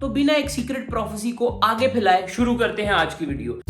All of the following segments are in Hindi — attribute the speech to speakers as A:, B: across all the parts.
A: तो बिना एक सीक्रेट प्रोफेसी को आगे फैलाए शुरू करते हैं आज की video.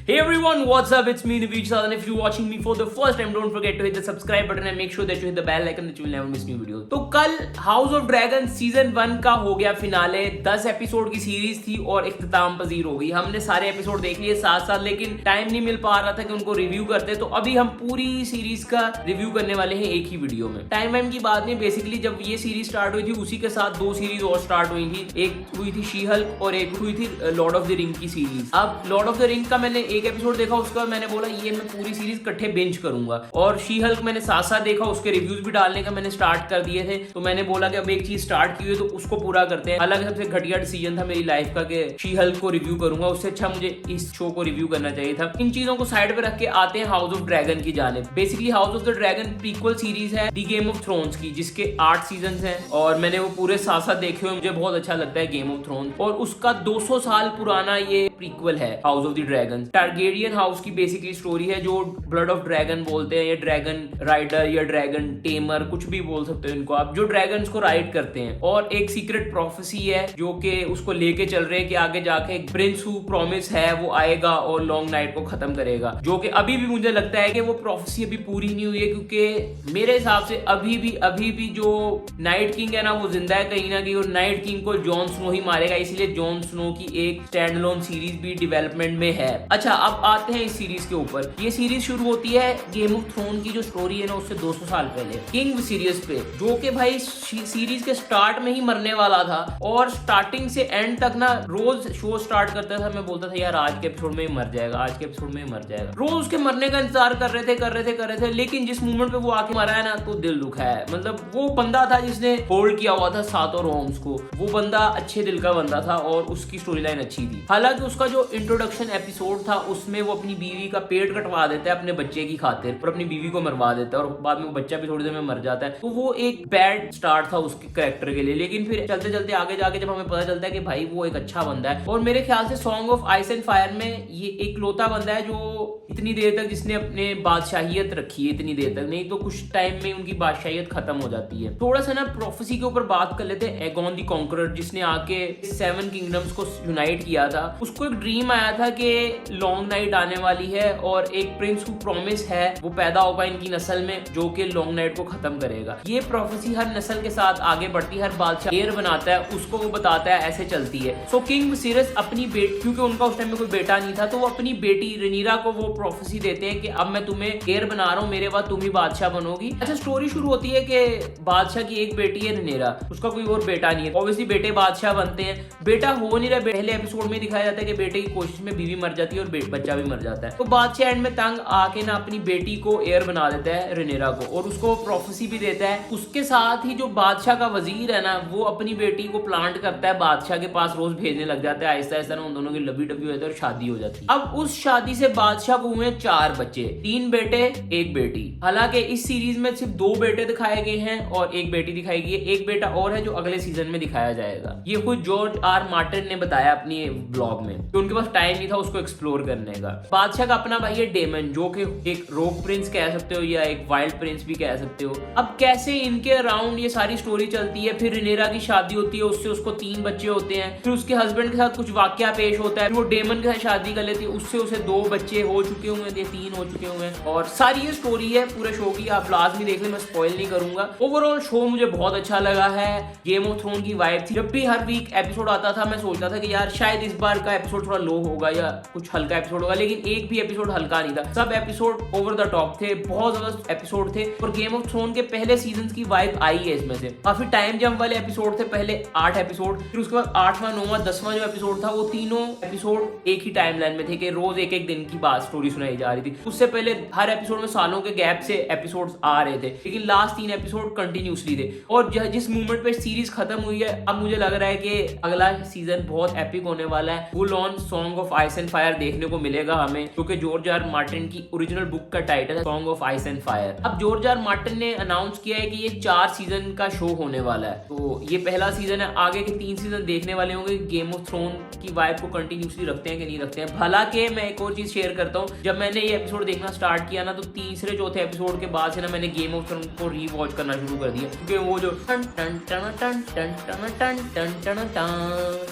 A: Hey everyone, what's up? It's me Naveen Sadhan. If you're watching me for the first time, don't forget to hit the subscribe button and make sure that you hit the bell icon that you will never miss new videos. तो कल हाउस ऑफ ड्रैगन सीजन 1 का हो गया फिनाले। 10 एपिसोड की सीरीज थी और इख्तिताम पजीर हो गई। हमने सारे एपिसोड देख लिए साथ साथ, लेकिन टाइम नहीं मिल पा रहा था कि उनको रिव्यू करते। तो अभी हम पूरी सीरीज का रिव्यू करने वाले हैं एक ही वीडियो में। टाइम वाइम की बात नहीं, बेसिकली जब ये सीरीज स्टार्ट हुई थी उसी के साथ 2 सीरीज और स्टार्ट हुई थी। एक हुई थी शी हल्क और एक हुई थी लॉर्ड ऑफ द रिंग की सीरीज। अब लॉर्ड ऑफ द रिंग का मैंने एक एपिसोड देखा, उसका मैंने बोला ये मैं पूरी सीरीज इकट्ठे बेंच करूंगा। और शी हल्क मैंने साथ साथ देखा, उसके रिव्यूज भी डालने का मैंने स्टार्ट कर दिए थे। तो मैंने बोला कि अब एक चीज स्टार्ट की हुई है तो उसको पूरा करते हैं। हालांकि सबसे घटिया डिसीजन था मेरी लाइफ का कि शी हल्क को रिव्यू करूंगा, उससे अच्छा मुझे इस शो को रिव्यू करना चाहिए था। इन चीजों को साइड पे रख के आते हैं हाउस ऑफ ड्रैगन की जानिब। Basically house of the dragon prequel series है द गेम ऑफ थ्रोन्स की, जिसके 8 सीजन हैं और मैंने वो पूरे साथ साथ देखे हुए। मुझे बहुत अच्छा लगता है गेम ऑफ थ्रोन्स और उसका 200 साल पुराना ये प्रीक्वल है house of the dragon. Targaryen house की बेसिकली स्टोरी है, जो ब्लड ऑफ ड्रैगन बोलते हैं, या ड्रैगन राइडर या ड्रैगन टेमर, कुछ भी बोल सकते हो इनको आप, जो ड्रैगन्स को राइड करते हैं। और एक सीक्रेट प्रोफेसी है जो कि उसको लेके चल रहे हैं कि आगे जाके एक प्रिंस हु प्रॉमिस है वो आएगा और लॉन्ग नाइट को खत्म करेगा। जो कि अभी भी मुझे लगता है कि वो प्रोफेसी अभी पूरी नहीं हुई है, क्योंकि मेरे हिसाब से अभी भी जो नाइट किंग है ना वो जिंदा है कहीं ना कहीं, और नाइट किंग को जॉन स्नो ही मारेगा। इसलिए जॉन स्नो की एक स्टैंड अलोन सीरीज भी डेवलपमेंट में है। अच्छा, अब आते हैं इस सीरीज के ऊपर। ये सीरीज शुरू होती है गेम ऑफ थ्रोन की जो स्टोरी है ना उससे 200 साल पहले, किंग विसीरियस पे, जो कि भाई सीरीज के स्टार्ट में ही मरने वाला था। और स्टार्टिंग से एंड तक ना रोज शो स्टार्ट करता था, मैं बोलता था यार आज के एपिसोड में ही मर जाएगा, आज के एपिसोड में ही मर जाएगा। रोज उसके मरने का इंतजार कर रहे थे। लेकिन जिस मोमेंट पे वो आके मरा है ना तो दिल दुखा है। मतलब वो बंदा था जिसने होल्ड किया हुआ था सातों रोम्स को, वो बंदा अच्छे दिल का बंदा था और उसकी स्टोरी लाइन अच्छी थी। हालांकि उसका जो इंट्रोडक्शन एपिसोड था उसमें वो अपनी बीवी का पेट कटवा देता है अपने बच्चे की खातिर, और अपनी बीवी को मरवा देता है और बाद में बच्चा भी थोड़ी देर में मर जाता है। तो वो एक बैड स्टार्ट था उसके कैरेक्टर के लिए। लेकिन फिर चलते चलते आगे जाके जब हमें पता चलता है कि भाई वो एक अच्छा बंदा है, और मेरे ख्याल से song of ice and fire में ये एक लौता बंदा है जो इतनी देर तक जिसने अपने बादशाहियत रखी है, इतनी देर तक नहीं तो कुछ टाइम में उनकी बादशाहियत खत्म हो जाती है। थोड़ा सा ना प्रोफेसी के ऊपर बात कर लेते हैं। एगोन द कॉन्करर, जिसने आके 7 किंगडम्स को यूनाइट किया था, उसको एक ड्रीम आया था कि लॉन्ग नाइट आने वाली है और एक प्रिंस हु प्रॉमिस है वो पैदा होगा इनकी नस्ल में जो कि लॉन्ग नाइट को खत्म करेगा। ये प्रोफेसी हर नस्ल के साथ आगे बढ़ती है, हर बादशाह हेयर बनाता है उसको वो बताता है, ऐसे चलती है। सो किंग विसीरियस अपनी बेटी, क्योंकि उनका उस टाइम में कोई बेटा नहीं था, तो वो अपनी बेटी रेनीरा को वो प्रोफेसी देते हैं कि अब मैं तुम्हें हेयर बना रहा हूँ, मेरे बाद तुम ही बादशाह बनोगी। अच्छा, स्टोरी शुरू होती है कि बादशाह की एक बेटी है रेनीरा, उसका कोई और बेटा नहीं है। ऑब्वियसली बेटे बादशाह बनते हैं, बेटा हो नहीं रहा। पहले एपिसोड में दिखाया जाता है कि बेटे की कोशिश में बीवी मर जाती है और बच्चा भी मर जाता है। तो बादशाह एंड में तंग आके ना अपनी बेटी को एयर बना देता है रेनेरा को, और उसको प्रोफेसी भी देता है। उसके साथ ही जो बादशाह का वजीर है ना वो अपनी बेटी को प्लांट करता है बादशाह के पास, रोज भेजने लग जाता है। आहिस्ता आहिस्ता ना उन दोनों की लवी डबी होती है और शादी हो जाती है। अब उस शादी से बादशाह को हुए 4 बच्चे, 3 बेटे 1 बेटी। हालांकि इस सीरीज में सिर्फ 2 बेटे दिखाए गए हैं और 1 बेटी दिखाई गई है। एक बेटा और है जो अगले सीजन में दिखाया जाएगा। ये खुद जॉर्ज आर मार्टिन ने बताया अपनी ब्लॉग में कि उनके पास टाइम नहीं था उसको एक्सप्लोर करने का। बादशाह का अपना भाई है डेमन, जो कि एक रोक प्रिंस कह सकते हो या एक वाइल्ड प्रिंस भी कह सकते हो। अब कैसे इनके अराउंड ये सारी स्टोरी चलती है। फिर रेनेरा की शादी होती है, उससे उसको 3 बच्चे होते हैं। फिर उसके हस्बैंड के साथ कुछ वाकया पेश होता है, वो डेमन के साथ शादी कर लेती है, उससे उसे 2 बच्चे हो चुके हुए हैं, 3 हो चुके हुए हैं। और सारी ये स्टोरी है पूरे शो की, आप लाजमी देख लें, मैं स्पॉइल नहीं करूंगा। ओवरऑल शो मुझे बहुत अच्छा लगा है। गेम ऑफ थ्रोन की वाइब थी। जब भी हर वीक एपिसोड आता था मैं सोचता था कि यार शायद इस बार का एपिसोड थोड़ा लो होगा या कुछ हल्का एपिसोड होगा, लेकिन एक भी एपिसोड हल्का नहीं था। सब एपिसोड ओवर द टॉप थे, बहुत जबरदस्त एपिसोड थे। और गेम ऑफ थ्रोन के पहले सीजन की वाइब आई है इसमें से। काफी टाइम जंप वाले एपिसोड थे, पहले 8 एपिसोड, फिर उसके बाद 8वां 9वां 10वां जो एपिसोड था वो तीनों एपिसोड एक ही टाइमलाइन में थे कि रोज एक दिन की बात स्टोरी सुनाई जा रही थी। उससे पहले हर एपिसोड में सालों के गैप से एपिसोड्स आ रहे थे, लेकिन लास्ट 3 एपिसोड कंटिन्यूसली थे। और जिस मोमेंट पे सीरीज खत्म हुई है, अब मुझे लग रहा है कि अगला सीजन बहुत एपिक होने वाला है। Full on song of ice and fire देखने देखने को मिलेगा हमें, क्योंकि जॉर्ज आर मार्टिन की ओरिजिनल बुक का टाइटल है song of ice and fire. अब जॉर्ज आर मार्टिन ने अनाउंस किया है कि ये 4 सीजन का शो होने वाला है। तो ये पहला सीजन है, आगे के 3 सीजन देखने वाले होंगे गेम ऑफ थ्रोन की वाइब को कंटिन्यूसली रखते हैं कि नहीं रखते हैं। भला के मैं एक और चीज शेयर करता हूँ, जब मैंने ये एपिसोड देखना स्टार्ट किया ना, तो तीसरे चौथे एपिसोड के बाद से ना मैंने गेम ऑफ थ्रोन को रीवॉच करना शुरू कर दिया, क्योंकि वो जो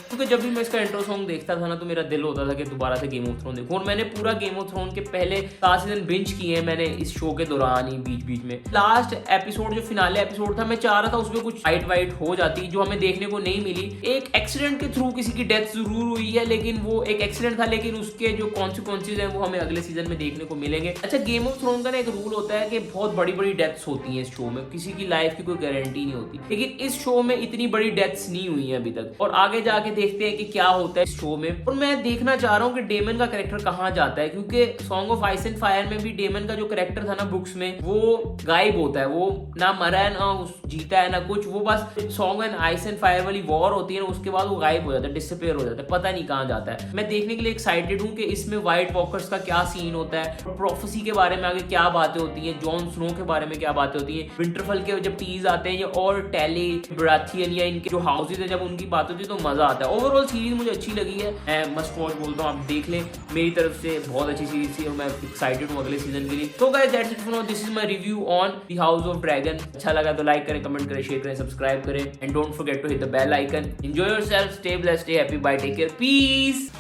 A: क्योंकि जब भी मैं इसका इंट्रो सॉन्ग देखता था ना, तो मेरा दिल होता था कि दोबारा से गेम ऑफ थ्रोन देखूं। और मैंने पूरा गेम ऑफ थ्रोन के पहले 7 सीजन बिंज किए हैं मैंने इस शो के दौरान ही, बीच बीच में। लास्ट एपिसोड जो फिनाले एपिसोड था, मैं चाह रहा था उसमें कुछ फाइट वाइट हो जाती, जो हमें देखने को नहीं मिली। एक एक्सीडेंट के थ्रू किसी की डेथ जरूर हुई है, लेकिन वो एक एक्सीडेंट था, लेकिन उसके जो कॉन्सिक्वेंसेज हैं वो हमें अगले सीजन में देखने को मिलेंगे। अच्छा, गेम ऑफ थ्रोन का ना एक रूल होता है कि बहुत बड़ी बड़ी डेथ्स होती हैं इस शो में, किसी की लाइफ की कोई गारंटी नहीं होती, लेकिन इस शो में इतनी बड़ी डेथ्स नहीं हुई है अभी तक। और आगे जाके देखते हैं कि क्या होता है इस शो में। और मैं देखना चाह रहा हूँ कि डेमन का कैरेक्टर कहाँ जाता है, क्योंकि song of ice and fire में भी डेमन का जो कैरेक्टर था ना बुक्स में, वो गायब होता है, वो ना मरा है ना जीता है ना कुछ, वो बस song and ice and fire वाली वॉर होती है ना, उसके बाद वो गायब हो जाता है, डिसअपीयर हो जाता है, पता नहीं कहाँ जाता है। मैं देखने के लिए एक्साइटेड हूँ कि इसमें व्हाइट वॉकर्स का क्या सीन होता है, प्रोफेसी के बारे में आगे क्या बातें होती हैं, जॉन स्नो के बारे में क्या बातें होती हैं, विंटरफेल के जब टीज आते हैं, और टैली ब्राथियन या इनके जो हाउसेज है जब उनकी बात होती है तो मजा आता है। ओवरऑल सीरीज मुझे अच्छी लगी है, मैं मस्ट वॉच बोलता हूँ, आप देख लें। मेरी तरफ से बहुत अच्छी सीरीज थी और मैं एक्साइटेड हूँ अगले सीजन के लिए। तो guys that's it for now, this is my review on the house of dragon. अच्छा लगा तो लाइक करें, कमेंट करें, शेयर करें, सब्सक्राइब करें, and don't forget to hit the bell icon. Enjoy yourself, stay blessed, stay happy, bye, take care, piece.